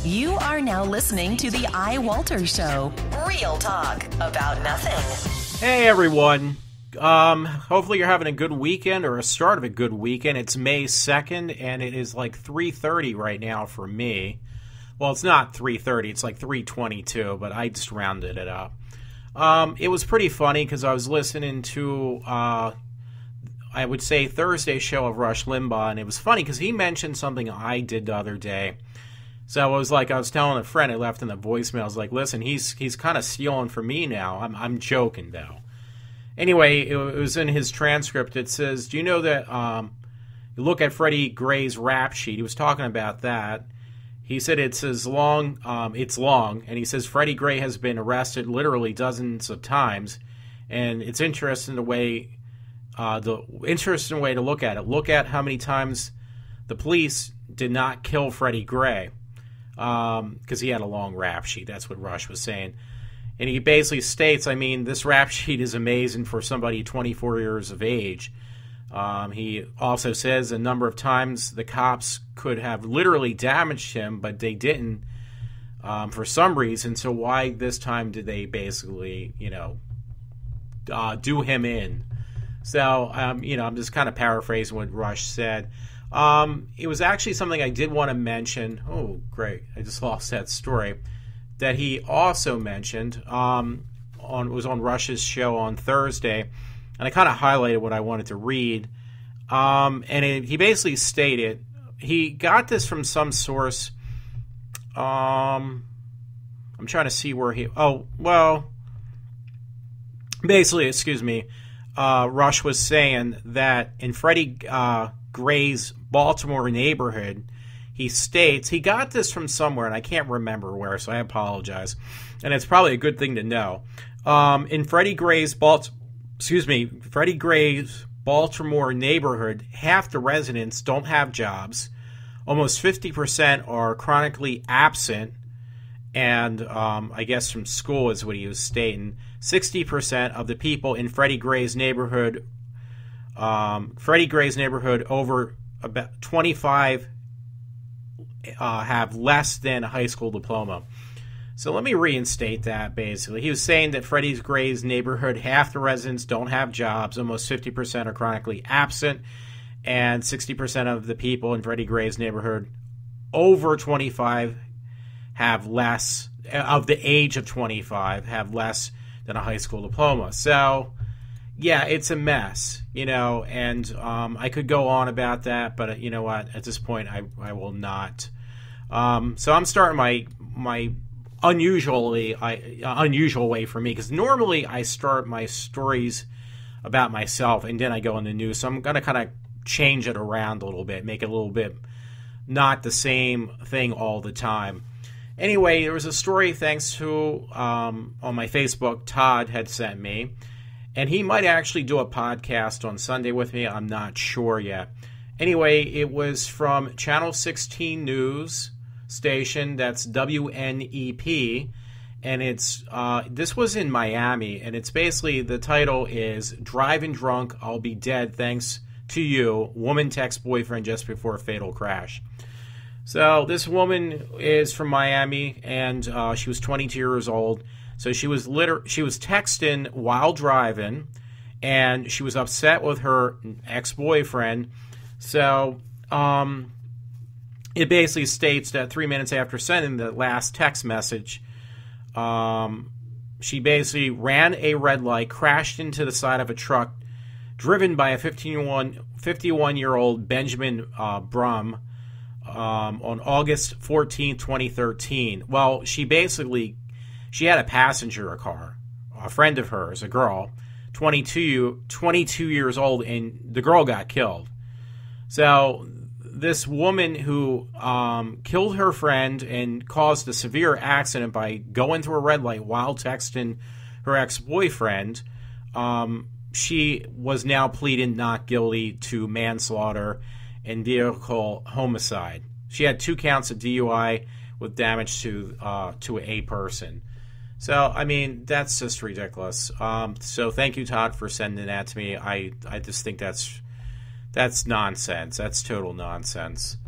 You are now listening to the iWalter Show. Real talk about nothing. Hey everyone. Hopefully you're having a good weekend or a start of a good weekend. It's May 2nd and it is like 3:30 right now for me. Well, it's not 3:30, it's like 3:22, but I just rounded it up. It was pretty funny because I was listening to, I would say, Thursday's show of Rush Limbaugh, and it was funny because he mentioned something I did the other day. So I was telling a friend, I left in the voicemail, I was like, listen, he's kind of stealing from me now. I'm joking, though. Anyway, it was in his transcript. It says, do you know that, you look at Freddie Gray's rap sheet, he was talking about that. He said it's long, and he says Freddie Gray has been arrested literally dozens of times, and it's interesting the way to look at it. Look at how many times the police did not kill Freddie Gray, because he had a long rap sheet. That's what Rush was saying. And he basically states, I mean, this rap sheet is amazing for somebody 24 years of age. He also says a number of times the cops could have literally damaged him, but they didn't for some reason. So why this time did they basically, do him in? So, I'm just kind of paraphrasing what Rush said. It was actually something I did want to mention. Oh, great. I just lost that story. That he also mentioned was on Rush's show on Thursday. And I kind of highlighted what I wanted to read. He basically stated, he got this from some source. I'm trying to see where Rush was saying that in Freddie Gray's Baltimore neighborhood, he states, he got this from somewhere, and I can't remember where, so I apologize. And it's probably a good thing to know. In Freddie Gray's Baltimore neighborhood, half the residents don't have jobs. Almost 50% are chronically absent, and I guess from school is what he was stating. 60% of the people in Freddie Gray's neighborhood, over about 25 have less than a high school diploma. So let me reinstate that, basically. He was saying that Freddie Gray's neighborhood, half the residents don't have jobs, almost 50% are chronically absent, and 60% of the people in Freddie Gray's neighborhood over 25 have less, of the age of 25, have less than a high school diploma. So, yeah, it's a mess, and I could go on about that, but you know what? At this point, I will not. So I'm starting my unusual way for me, because normally I start my stories about myself and then I go in the news. So I'm going to kind of change it around a little bit, make it a little bit not the same thing all the time. Anyway, there was a story thanks to on my Facebook, Todd had sent me, and he might actually do a podcast on Sunday with me. I'm not sure yet. Anyway, it was from Channel 16 News station, that's WNEP, and it's this was in Miami, and it's basically, the title is Driving Drunk, I'll Be Dead Thanks to You, Woman Texts Boyfriend Just Before Fatal Crash. So this woman is from Miami, and she was 22 years old. So she was texting while driving, and she was upset with her ex-boyfriend. So it basically states that 3 minutes after sending the last text message, she basically ran a red light, crashed into the side of a truck driven by a 51-year-old Benjamin Brum on August 14, 2013. Well, she had a passenger car, a friend of hers, a girl, 22 years old, and the girl got killed. So this woman who killed her friend and caused a severe accident by going through a red light while texting her ex-boyfriend, she was now pleading not guilty to manslaughter and vehicle homicide. She had 2 counts of DUI with damage to a person. So, I mean, that's just ridiculous. So thank you, Todd, for sending that to me. I just think that's nonsense. That's total nonsense.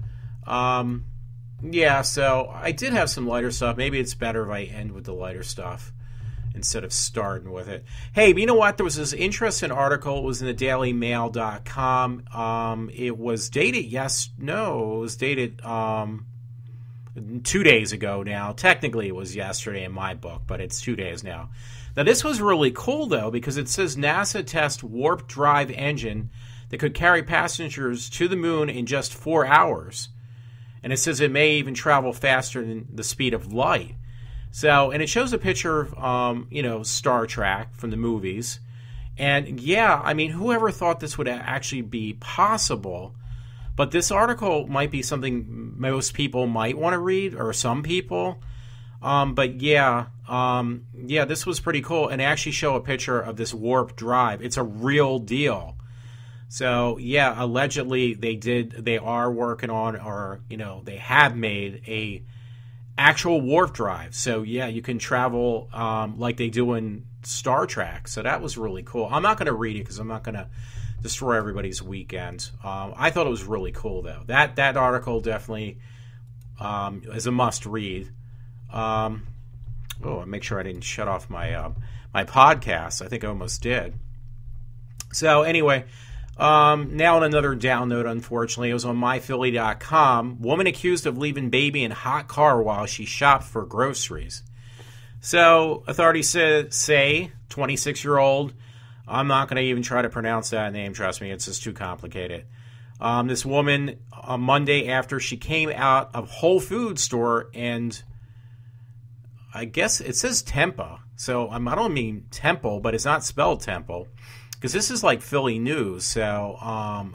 Yeah, so I did have some lighter stuff. Maybe it's better if I end with the lighter stuff instead of starting with it. Hey, but you know what? There was this interesting article. It was in the dailymail.com. It was dated, it was dated 2 days ago now. Technically, it was yesterday in my book, but it's 2 days now. Now, this was really cool, though, because it says NASA tests warp drive engine that could carry passengers to the moon in just 4 hours. And it says it may even travel faster than the speed of light. So, and it shows a picture of, Star Trek from the movies. And yeah, I mean, whoever thought this would actually be possible? But this article might be something most people might want to read, or some people. But yeah, this was pretty cool. And they actually show a picture of this warp drive. It's a real deal. So yeah, allegedly they are working on, or they have made a actual warp drive. So yeah, you can travel like they do in Star Trek. So that was really cool. I'm not going to read it because I'm not going to destroy everybody's weekend. I thought it was really cool though. That article definitely is a must read. I'll make sure I didn't shut off my my podcast. I think I almost did. So anyway. Now on another down note, unfortunately, it was on myphilly.com. Woman accused of leaving baby in hot car while she shopped for groceries. So authorities say 26-year-old. I'm not going to even try to pronounce that name. Trust me, it's just too complicated. This woman on Monday after she came out of Whole Foods store, and I guess it says Tempa. So I don't mean temple, but it's not spelled temple. Because this is like Philly News, so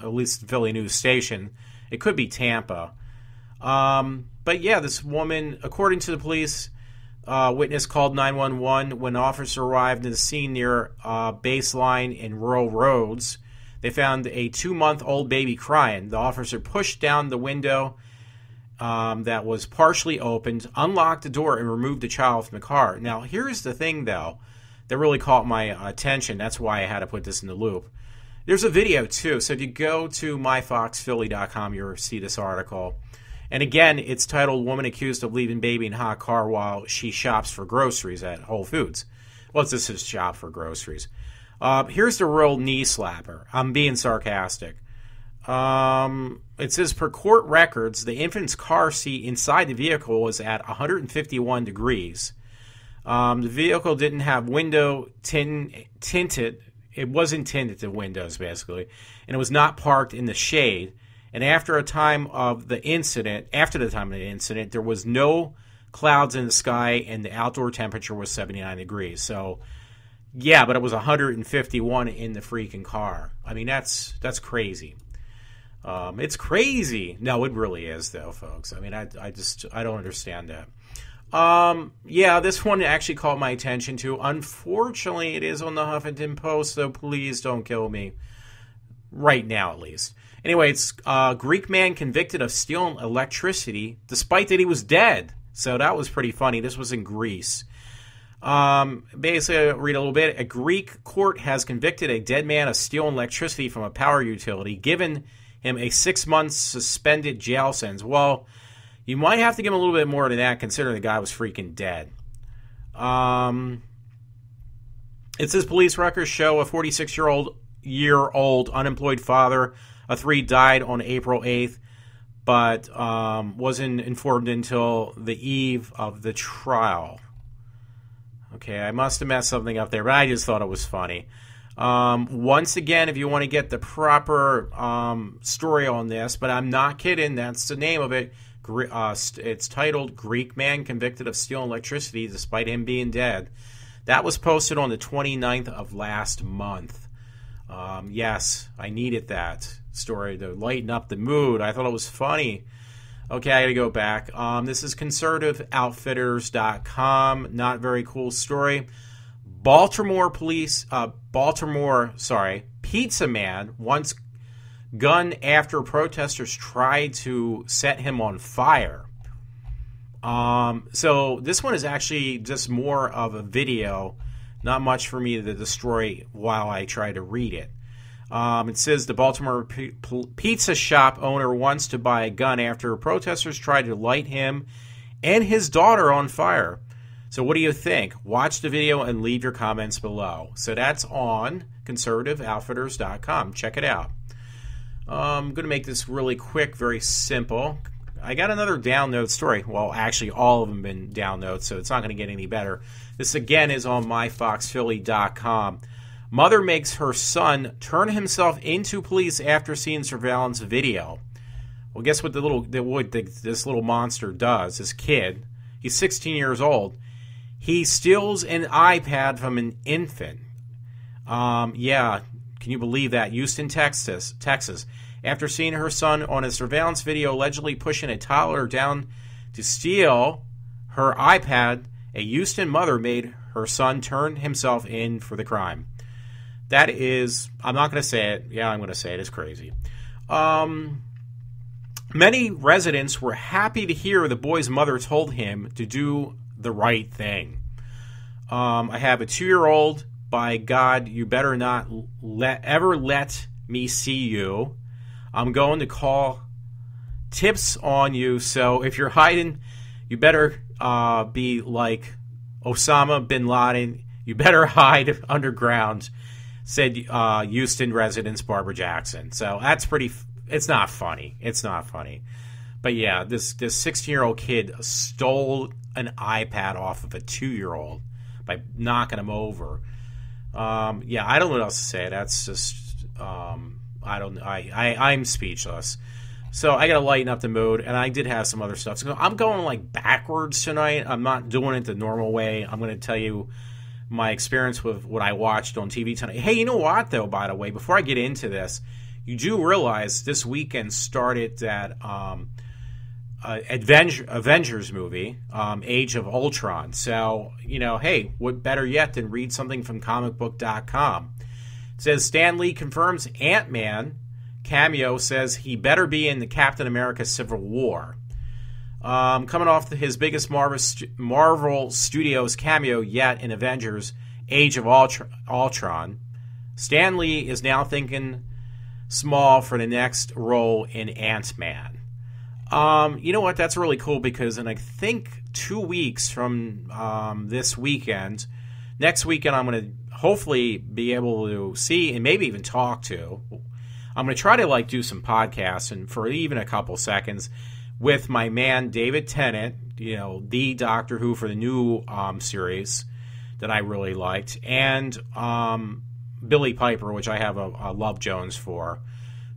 at least Philly News Station. It could be Tampa. But yeah, this woman, according to the police, witness called 911 when officers arrived in the scene near Baseline in Rural Roads. They found a 2-month-old baby crying. The officer pushed down the window that was partially opened, unlocked the door, and removed the child from the car. Now, here's the thing, though, that really caught my attention. That's why I had to put this in the loop. There's a video, too. So if you go to myfoxphilly.com, you'll see this article. And again, it's titled, Woman Accused of Leaving Baby in Hot Car While She Shops for Groceries at Whole Foods. Well, this is shop for groceries. Here's the real knee slapper. I'm being sarcastic. It says, per court records, the infant's car seat inside the vehicle was at 151 degrees. The vehicle didn't have window tinted. It wasn't tinted to windows, basically. And it was not parked in the shade. And after the time of the incident, there was no clouds in the sky, and the outdoor temperature was 79 degrees. So, yeah, but it was 151 in the freaking car. I mean, that's crazy. It's crazy. No, it really is, though, folks. I mean, I don't understand that. Yeah, this one actually caught my attention too. Unfortunately, it is on the Huffington Post, so please don't kill me. Right now, at least. Anyway, it's Greek man convicted of stealing electricity despite that he was dead. So that was pretty funny. This was in Greece. Basically, I'll read a little bit. A Greek court has convicted a dead man of stealing electricity from a power utility, given him a 6-month suspended jail sentence. Well, you might have to give him a little bit more than that, considering the guy was freaking dead. It says police records show a 46-year-old unemployed father of 3 died on April 8th, but wasn't informed until the eve of the trial. Okay, I must have messed something up there, but I just thought it was funny. Once again, if you want to get the proper story on this, but I'm not kidding, that's the name of it. It's titled Greek Man Convicted of Stealing Electricity Despite Him Being Dead. That was posted on the 29th of last month. Yes, I needed that story to lighten up the mood. I thought it was funny. Okay, I got to go back. This is conservativeoutfitters.com. Not very cool story. Pizza man once gun after protesters tried to set him on fire. So this one is actually just more of a video, not much for me to destroy while I try to read it. It says the Baltimore pizza shop owner wants to buy a gun after protesters tried to light him and his daughter on fire. So what do you think? Watch the video and leave your comments below. So that's on conservativeoutfitters.com. Check it out. I'm going to make this really quick, very simple. I got another down note story. Well, actually, all of them have been down notes, so it's not going to get any better. This, again, is on myfoxphilly.com. Mother makes her son turn himself into police after seeing surveillance video. Well, guess what this little monster does, this kid? He's 16 years old. He steals an iPad from an infant. Yeah, can you believe that? Houston, Texas. After seeing her son on a surveillance video allegedly pushing a toddler down to steal her iPad, a Houston mother made her son turn himself in for the crime. That is, I'm not going to say it. Yeah, I'm going to say it. It's crazy. Many residents were happy to hear the boy's mother told him to do the right thing. I have a 2-year-old. By God, you better not ever let me see you. I'm going to call tips on you. So if you're hiding, you better be like Osama bin Laden. You better hide underground, said Houston resident Barbara Jackson. So that's pretty. It's not funny. It's not funny. But yeah, this 16-year-old kid stole an iPad off of a 2-year-old by knocking him over. Yeah, I don't know what else to say. That's just, I'm speechless. So I got to lighten up the mood, and I did have some other stuff. So I'm going like backwards tonight. I'm not doing it the normal way. I'm going to tell you my experience with what I watched on TV tonight. Hey, you know what, though, by the way, before I get into this, you do realize this weekend started that Avengers movie, Age of Ultron. So, you know, hey, what better yet than read something from comicbook.com. It says Stan Lee confirms Ant-Man cameo, says he better be in the Captain America Civil War. Coming off his biggest Marvel Studios cameo yet in Avengers Age of Ultron, Stan Lee is now thinking small for the next role in Ant-Man. You know what? That's really cool because in I think 2 weeks from this weekend, next weekend I'm going to hopefully be able to see and maybe even talk to. I'm going to try to like do some podcasts and for even a couple seconds with my man David Tennant, you know, the Doctor Who for the new series that I really liked, and Billy Piper, which I have a Love Jones for,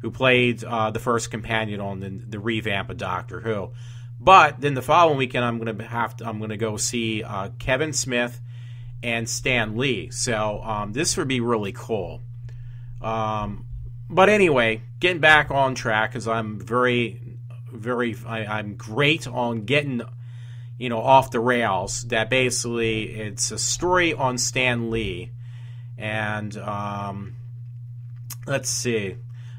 who played the first companion on the revamp of Doctor Who. But then the following weekend, I'm going to go see Kevin Smith and Stan Lee. So this would be really cool. But anyway, getting back on track because I'm I'm great on getting off the rails. That basically it's a story on Stan Lee, and let's see.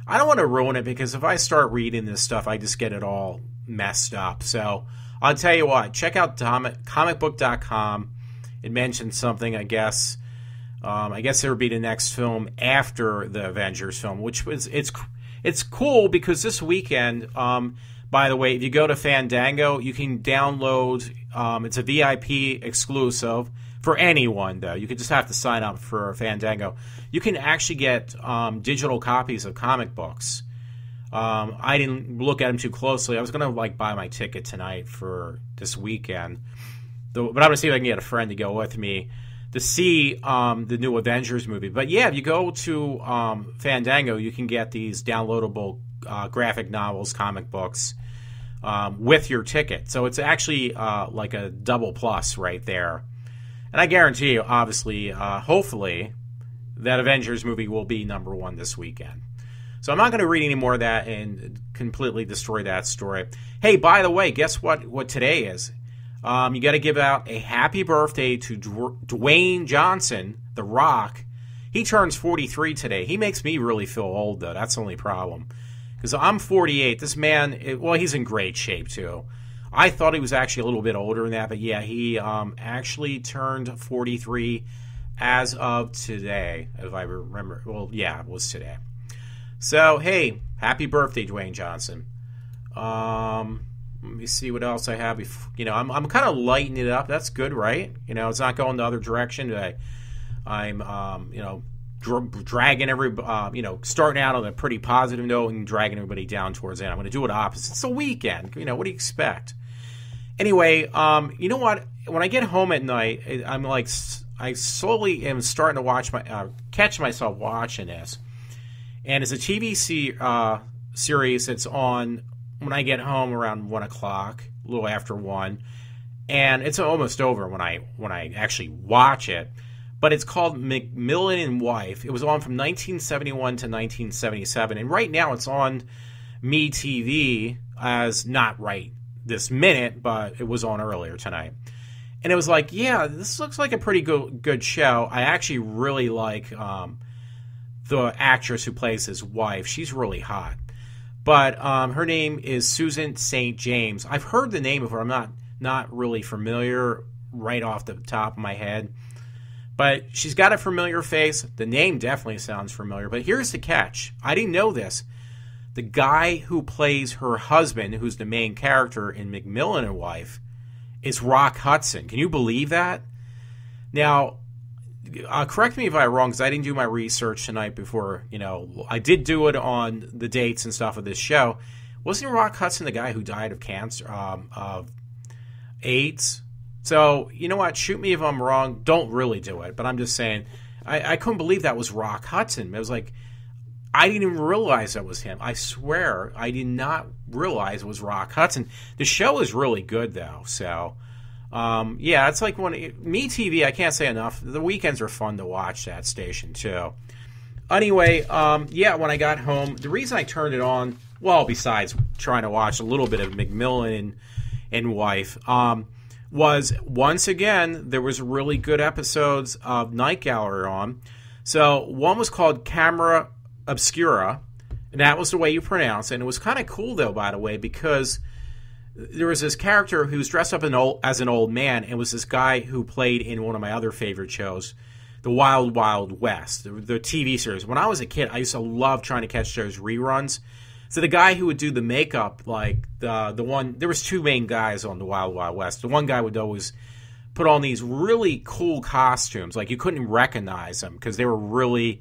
I don't want to ruin it because if I start reading this stuff, I just get it all messed up. So I'll tell you what, check out comicbook.com. It mentioned something, I guess. I guess it would be the next film after the Avengers film, which was it's cool because this weekend, by the way, if you go to Fandango, you can download. It's a VIP exclusive for anyone, though. You could just have to sign up for Fandango. You can actually get digital copies of comic books. I didn't look at them too closely. I was going to buy my ticket tonight for this weekend, but I'm going to see if I can get a friend to go with me to see the new Avengers movie. But yeah, if you go to Fandango, you can get these downloadable graphic novels, comic books with your ticket. So it's actually like a double plus right there. And I guarantee you, obviously, hopefully, that Avengers movie will be #1 this weekend. So I'm not going to read any more of that and completely destroy that story. Hey, by the way, guess what today is? You got to give out a happy birthday to Dwayne Johnson, The Rock. He turns 43 today. He makes me really feel old, though. That's the only problem. Because I'm 48. This man, he's in great shape, too. I thought he was actually a little bit older than that, but yeah, he actually turned 43 as of today, if I remember. Well, yeah, it was today. So, hey, happy birthday, Dwayne Johnson. Let me see what else I have. I'm kind of lightening it up. That's good, right? It's not going the other direction. I'm dragging everybody, starting out on a pretty positive note and dragging everybody down towards the end. I'm going to do it opposite. It's a weekend. What do you expect? Anyway, you know what? When I get home at night, I slowly am starting to catch myself watching this. And it's a TV series that's on when I get home around 1 o'clock, a little after 1. And it's almost over when I actually watch it. But it's called McMillan and Wife. It was on from 1971 to 1977. And right now it's on MeTV as not right this minute, but it was on earlier tonight. And it was like, yeah, this looks like a pretty good show. I actually really like the actress who plays his wife. She's really hot. But her name is Susan St. James. I've heard the name of her. I'm not really familiar right off the top of my head. But she's got a familiar face. The name definitely sounds familiar. But here's the catch. I didn't know this. The guy who plays her husband, who's the main character in McMillan and Wife, is Rock Hudson. Can you believe that? Now, correct me if I'm wrong, because I didn't do my research tonight before. I did do it on the dates and stuff of this show. Wasn't Rock Hudson the guy who died of cancer, of AIDS? So, you know what? Shoot me if I'm wrong. Don't really do it. But I'm just saying, I couldn't believe that was Rock Hudson. It was like, I didn't even realize that was him. I swear, I did not realize it was Rock Hudson. The show is really good, though. So, yeah, it's like MeTV, I can't say enough. The weekends are fun to watch that station, too. Anyway, yeah, when I got home, the reason I turned it on, well, besides trying to watch a little bit of McMillan and Wife, was once again, there was really good episodes of Night Gallery on. So one was called Camera Obscura, and that was the way you pronounce it. And it was kind of cool, though, by the way, because there was this character who's dressed up as an old man, and was this guy who played in one of my other favorite shows, The Wild Wild West, the TV series. When I was a kid, I used to love trying to catch those reruns. So the guy who would do the makeup, like the one, there was two main guys on The Wild Wild West. The one guy would always put on these really cool costumes, like you couldn't recognize them because they were really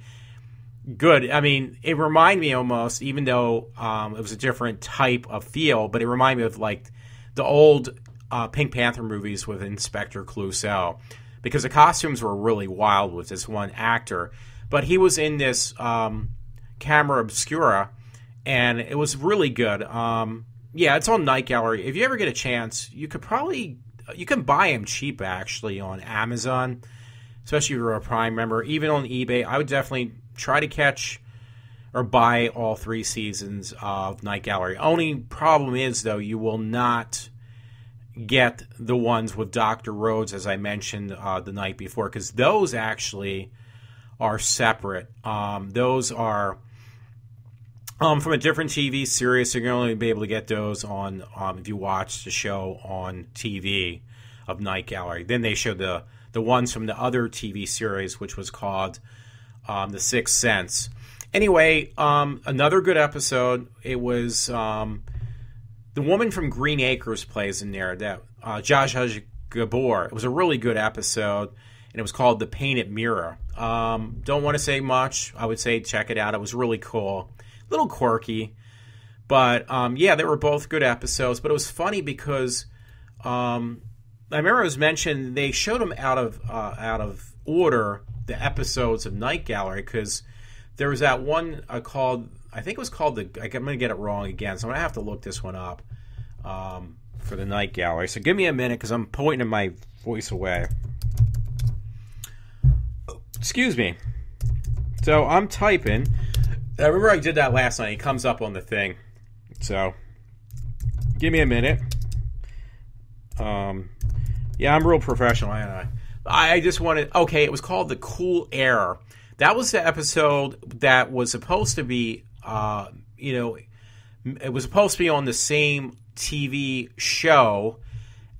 good. I mean, it reminded me almost, even though it was a different type of feel, but it reminded me of like the old Pink Panther movies with Inspector Clouseau, because the costumes were really wild with this one actor. But he was in this Camera Obscura, and it was really good. Yeah, it's on Night Gallery. If you ever get a chance, you can buy him cheap, actually, on Amazon, especially if you're a Prime member. Even on eBay, I would definitely try to catch or buy all 3 seasons of Night Gallery. Only problem is, though, you will not get the ones with Dr. Rhodes, as I mentioned the night before, because those actually are separate. Those are from a different TV series, so you're going to only be able to get those on if you watch the show on TV of Night Gallery. Then they show the ones from the other TV series, which was called The Sixth Sense. Anyway, another good episode. It was the woman from Green Acres plays in there, that Zsa Zsa Gabor. It was a really good episode, and it was called The Painted Mirror. Don't want to say much. I would say check it out. It was really cool. A little quirky, but yeah, they were both good episodes. But it was funny because I remember it was mentioned they showed them out of order, the episodes of Night Gallery, because there was that one called, I think it was called I'm going to get it wrong again, so I'm going to have to look this one up for the Night Gallery. So give me a minute, because I'm pointing my voice away. Excuse me. So I'm typing. I remember I did that last night. It comes up on the thing. So, give me a minute. Yeah, I'm real professional, ain't I just wanted... Okay, it was called The Cool Air. That was the episode that was supposed to be, it was supposed to be on the same TV show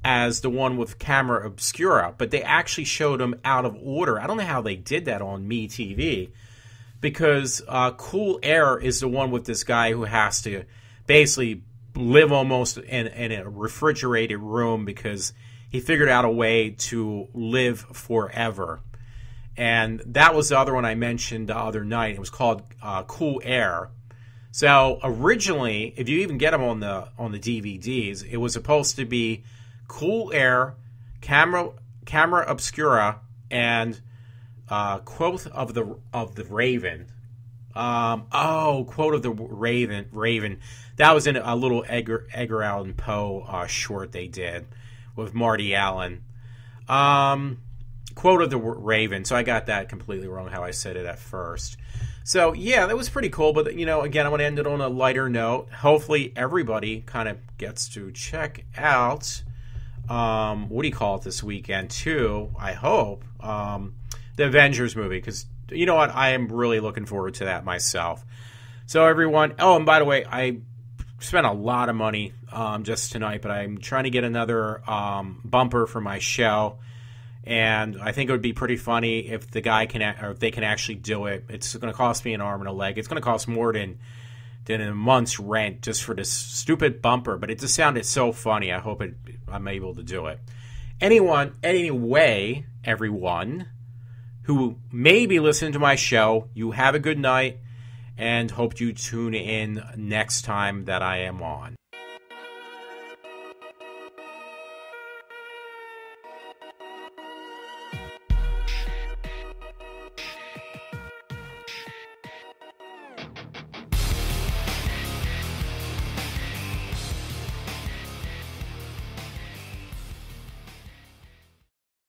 as the one with Camera Obscura, but they actually showed them out of order. I don't know how they did that on MeTV. because Cool Air is the one with this guy who has to basically live almost in a refrigerated room because he figured out a way to live forever. And that was the other one I mentioned the other night. It was called Cool Air. So originally, if you even get them on the DVDs, it was supposed to be Cool Air, Camera Obscura, and Quote of the Raven. Quote of the Raven. That was in a little Edgar Allan Poe short they did with Marty Allen. Quote of the Raven. So I got that completely wrong how I said it at first. So yeah, that was pretty cool. But again, I want to end it on a lighter note. Hopefully everybody kind of gets to check out what do you call it this weekend too, I hope. The Avengers movie, because you know what? I am really looking forward to that myself. So everyone, and by the way, I spent a lot of money just tonight, but I'm trying to get another bumper for my show, and I think it would be pretty funny if the guy if they can actually do it. It's going to cost me an arm and a leg. It's going to cost more than a month's rent just for this stupid bumper, but it just sounded so funny. I hope I'm able to do it. Anyway, everyone who may be listening to my show, you have a good night, and hope you tune in next time that I am on.